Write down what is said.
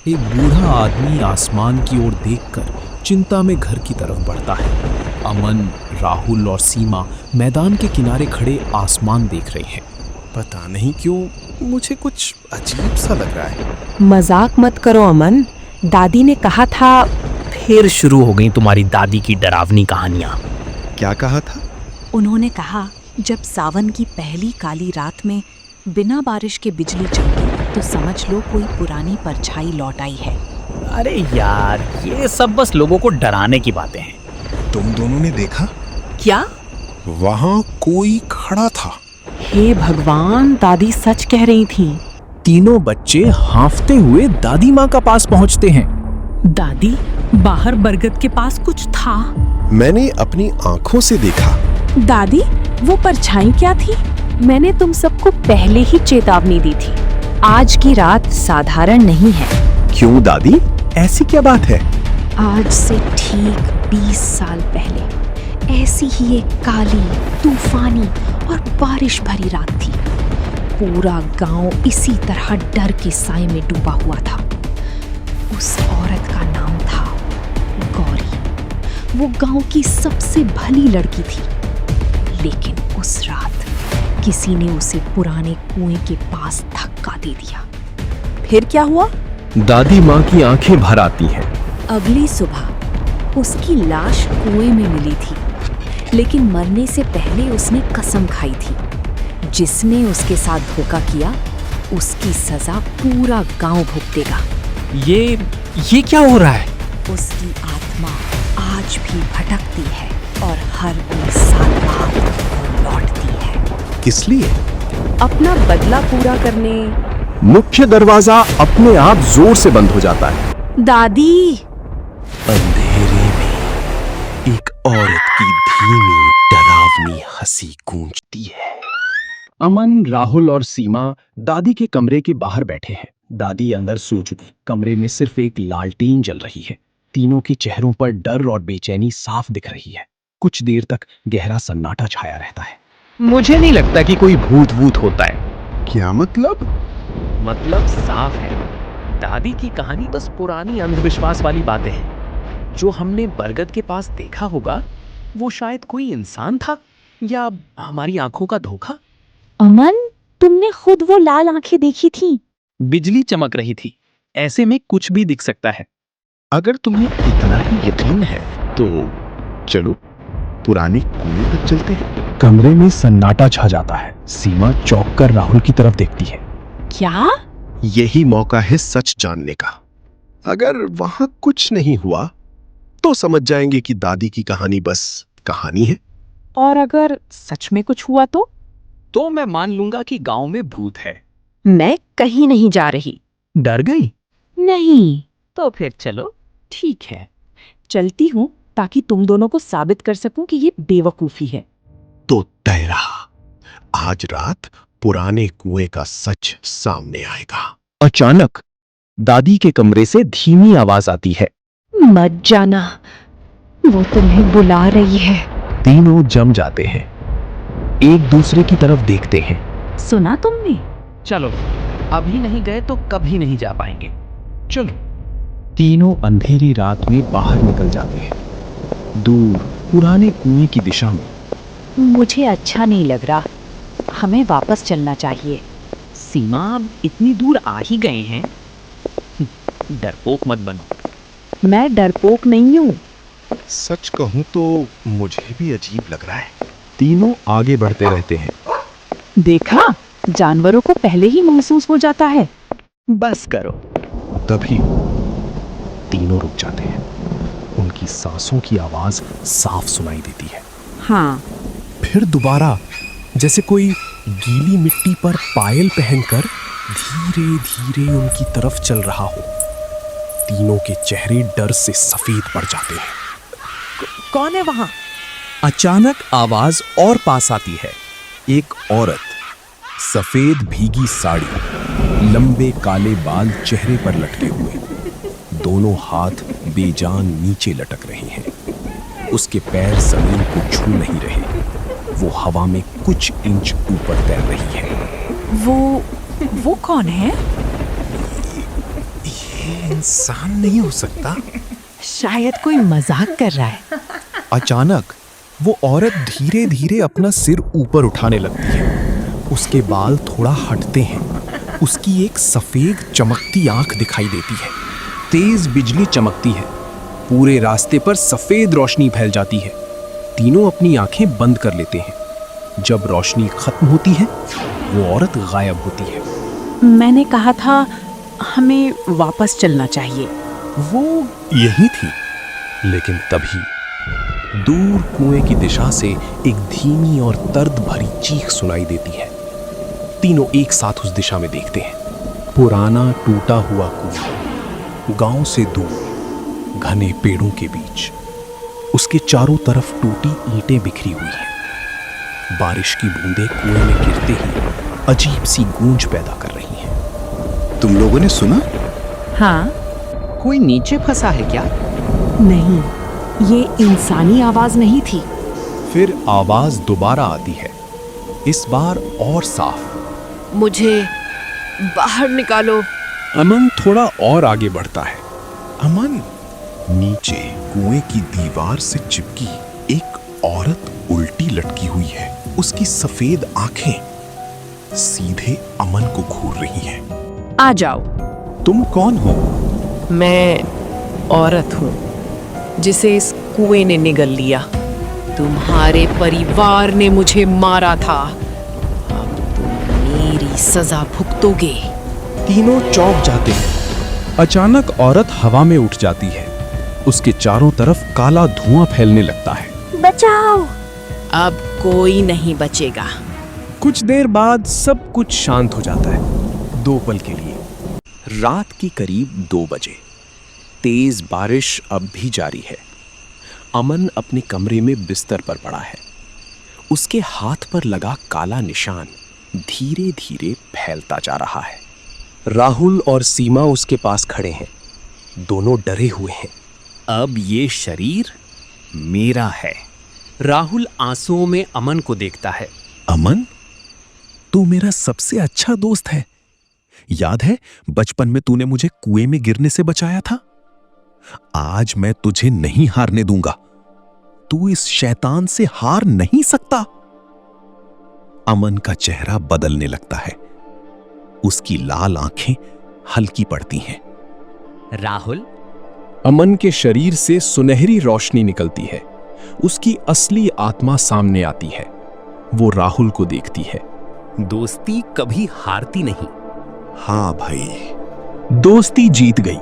एक बूढ़ा आदमी आसमान की ओर देखकर चिंता में घर की तरफ बढ़ता है। अमन, राहुल और सीमा मैदान के किनारे खड़े आसमान देख रहे हैं। पता नहीं क्यों मुझे कुछ अजीब सा लग रहा है। मजाक मत करो अमन, दादी ने कहा था। फिर शुरू हो गई तुम्हारी दादी की डरावनी कहानियां। क्या कहा था? उन्होंने कहा जब सावन की पहली काली रात में बिना बारिश के बिजली चमकी तो समझ लो कोई पुरानी परछाई लौट आई है। अरे यार, ये सब बस लोगों को डराने की बातें हैं। तुम दोनों ने देखा? क्या? वहाँ कोई खड़ा था। हे भगवान, दादी सच कह रही थी। तीनों बच्चे हांफते हुए दादी माँ का पास पहुँचते हैं। दादी, बाहर बरगद के पास कुछ था। मैंने अपनी आंखों से देखा। दादी, वो परछाई क्या थी? मैंने तुम सबको पहले ही चेतावनी दी थी। आज की रात साधारण नहीं है। क्यों दादी, ऐसी क्या बात है? आज से ठीक 20 साल पहले ऐसी ही एक काली, तूफानी और बारिश भरी रात थी। पूरा गांव इसी तरह डर के साए में डूबा हुआ था। उस औरत का नाम था गौरी। वो गांव की सबसे भली लड़की थी, लेकिन उस रात किसी ने उसे पुराने कुएं के पास धक्का दे दिया। फिर क्या हुआ? दादी माँ की आंखें भर आती हैं। अगली सुबह उसकी लाश कुएं में मिली थी, लेकिन मरने से पहले उसने कसम खाई थी, जिसने उसके साथ धोखा किया उसकी सजा पूरा गांव भुगतेगा। ये क्या हो रहा है? उसकी आत्मा आज भी भटकती है और हर 20 साल बाद वो लौटती है। इसलिए अपना बदला पूरा करने। मुख्य दरवाजा अपने आप जोर से बंद हो जाता है। दादी! अंधेरे में एक औरत की धीमी डरावनी हंसी गूंजती है। अमन, राहुल और सीमा दादी के कमरे के बाहर बैठे हैं। दादी अंदर सो चुकी। कमरे में सिर्फ एक लालटेन जल रही है। तीनों के चेहरों पर डर और बेचैनी साफ दिख रही है। कुछ देर तक गहरा सन्नाटा छाया रहता है। मुझे नहीं लगता कि कोई भूत होता है। क्या मतलब? मतलब साफ है, दादी की कहानी बस पुरानी अंधविश्वास वाली बातें हैं। जो हमने बरगद के पास देखा होगा वो शायद कोई इंसान था या हमारी आंखों का धोखा। अमन, तुमने खुद वो लाल आंखें देखी थी? बिजली चमक रही थी, ऐसे में कुछ भी दिख सकता है। अगर तुम्हें इतना ही यकीन है तो चलो पुराने कुएं तक चलते हैं। कमरे में सन्नाटा छा जाता है। सीमा चौंक कर राहुल की तरफ देखती है। क्या? यही मौका है सच जानने का। अगर वहां कुछ नहीं हुआ तो समझ जाएंगे कि दादी की कहानी बस कहानी है। और अगर सच में कुछ हुआ तो मैं मान लूंगा कि गांव में भूत है। मैं कहीं नहीं जा रही। डर गई? नहीं। तो फिर चलो। ठीक है, चलती हूँ ताकि तुम दोनों को साबित कर सकूं कि ये बेवकूफी है। तो तय रहा, आज रात पुराने कुएं का सच सामने आएगा। अचानक दादी के कमरे से धीमी आवाज आती है। मत जाना, वो तुम्हें बुला रही है। तीनों जम जाते हैं, एक दूसरे की तरफ देखते हैं। सुना तुमने? चलो, अभी नहीं गए तो कभी नहीं जा पाएंगे। चलो। तीनों अंधेरी रात में बाहर निकल जाते हैं, दूर पुराने कुएं की दिशा में। मुझे अच्छा नहीं लग रहा, हमें वापस चलना चाहिए। सीमा, इतनी दूर आ ही गए हैं, डरपोक मत बनो। मैं डरपोक नहीं हूँ। सच कहूं तो मुझे भी अजीब लग रहा है। तीनों आगे बढ़ते रहते हैं। देखा, जानवरों को पहले ही महसूस हो जाता है। बस करो। तभी तीनों रुक जाते हैं। उनकी सांसों की आवाज साफ सुनाई देती है। हाँ, फिर दोबारा, जैसे कोई गीली मिट्टी पर पायल पहनकर धीरे धीरे उनकी तरफ चल रहा हो। तीनों के चेहरे डर से सफेद पड़ जाते हैं। कौन है वहां? अचानक आवाज और पास आती है। एक औरत, सफेद भीगी साड़ी, लंबे काले बाल चेहरे पर लटके हुए, दोनों हाथ बेजान नीचे लटक रहे हैं। उसके पैर जमीन को छू नहीं रहे, वो हवा में कुछ इंच ऊपर तैर रही है। वो कौन है? ये इंसान नहीं हो सकता। शायद कोई मजाक कर रहा है। अचानक वो औरत धीरे धीरे अपना सिर ऊपर उठाने लगती है। उसके बाल थोड़ा हटते हैं। उसकी एक सफेद चमकती आंख दिखाई देती है। तेज बिजली चमकती है। पूरे रास्ते पर सफेद रोशनी फैल जाती है। तीनों अपनी आंखें बंद कर लेते हैं। जब रोशनी खत्म होती है वो औरत गायब होती है। मैंने कहा था हमें वापस चलना चाहिए। वो यही थी, लेकिन तभी दूर कुएं की दिशा से एक धीमी और दर्द भरी चीख सुनाई देती है। तीनों एक साथ उस दिशा में देखते हैं। पुराना टूटा हुआ कुआं, गांव से दूर घने पेड़ों के बीच, उसके चारों तरफ टूटी ईंटें बिखरी हुई हैं। बारिश की बूंदें कुएं में गिरते ही अजीब सी गूंज पैदा कर रही हैं। तुम लोगों ने सुना? हाँ। कोई नीचे फंसा है क्या? नहीं, ये इंसानी आवाज नहीं थी। फिर आवाज दोबारा आती है, इस बार और साफ। मुझे बाहर निकालो। अमन थोड़ा और आगे बढ़ता है। अमन, नीचे कुएं की दीवार से चिपकी एक औरत उल्टी लटकी हुई है। उसकी सफेद आंखें सीधे अमन को घूर रही हैं। आ जाओ। तुम कौन हो? मैं औरत हूँ जिसे इस कुएं ने निगल लिया। तुम्हारे परिवार ने मुझे मारा था। अब तुम मेरी सजा भुगतोगे। तीनों चौंक जाते हैं। अचानक औरत हवा में उठ जाती है। उसके चारों तरफ काला धुआं फैलने लगता है। बचाओ। अब कोई नहीं बचेगा। कुछ देर बाद सब कुछ शांत हो जाता है, 2 पल के लिए। रात की करीब 2 बजे। तेज बारिश अब भी जारी है। अमन अपने कमरे में बिस्तर पर पड़ा है। उसके हाथ पर लगा काला निशान धीरे धीरे फैलता जा रहा है। राहुल और सीमा उसके पास खड़े हैं। दोनों डरे हुए हैं। अब ये शरीर मेरा है। राहुल आंसुओं में अमन को देखता है। अमन, तू मेरा सबसे अच्छा दोस्त है। याद है बचपन में तूने मुझे कुएं में गिरने से बचाया था? आज मैं तुझे नहीं हारने दूंगा। तू इस शैतान से हार नहीं सकता। अमन का चेहरा बदलने लगता है। उसकी लाल आंखें हल्की पड़ती हैं। राहुल, अमन के शरीर से सुनहरी रोशनी निकलती है। उसकी असली आत्मा सामने आती है। वो राहुल को देखती है। दोस्ती कभी हारती नहीं। हाँ भाई। दोस्ती जीत गई।